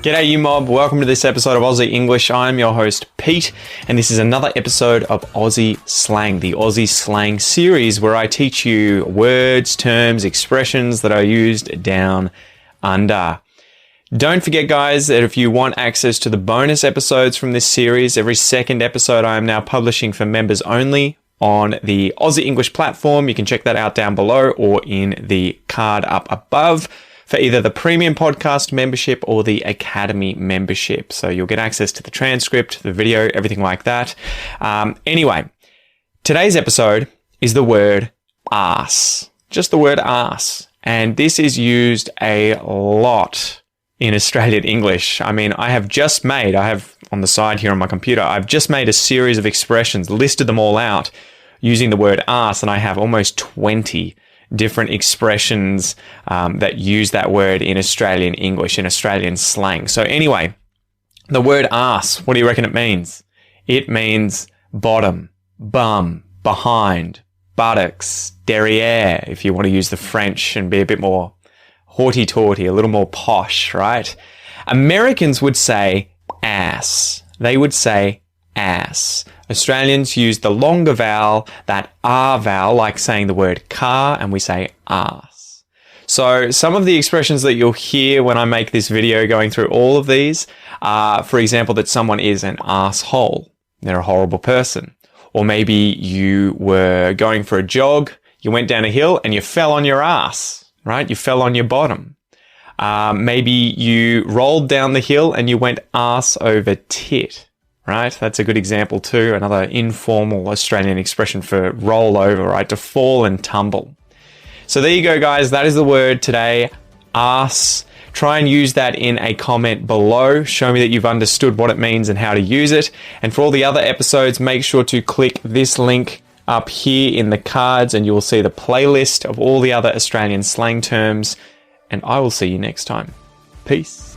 G'day you mob, welcome to this episode of Aussie English. I'm your host Pete, and this is another episode of Aussie Slang, the Aussie Slang series where I teach you words, terms, expressions that are used down under. Don't forget guys that if you want access to the bonus episodes from this series, every second episode I am now publishing for members only on the Aussie English platform. You can check that out down below or in the card up above for either the premium podcast membership or the academy membership. So you'll get access to the transcript, the video, everything like that. Anyway, today's episode is the word arse. Just the word arse. And this is used a lot in Australian English. I mean, I have on the side here on my computer, I've just made a series of expressions, listed them all out using the word arse, and I have almost 20 different expressions that use that word in Australian English, in Australian slang. So anyway, the word arse, what do you reckon it means? It means bottom, bum, behind, buttocks, derriere, if you want to use the French and be a bit more haughty-taughty, a little more posh, right? Americans would say ass. They would say ass. Australians use the longer vowel, that R vowel, like saying the word car, and we say arse. So some of the expressions that you'll hear when I make this video going through all of these are, for example, that someone is an arsehole. They're a horrible person. Or maybe you were going for a jog, you went down a hill and you fell on your ass, right? You fell on your bottom. Maybe you rolled down the hill and you went arse over tit. Right? That's a good example too. Another informal Australian expression for roll over, right? To fall and tumble. So there you go, guys. That is the word today, arse. Try and use that in a comment below. Show me that you've understood what it means and how to use it. And for all the other episodes, make sure to click this link up here in the cards and you will see the playlist of all the other Australian slang terms. And I will see you next time. Peace.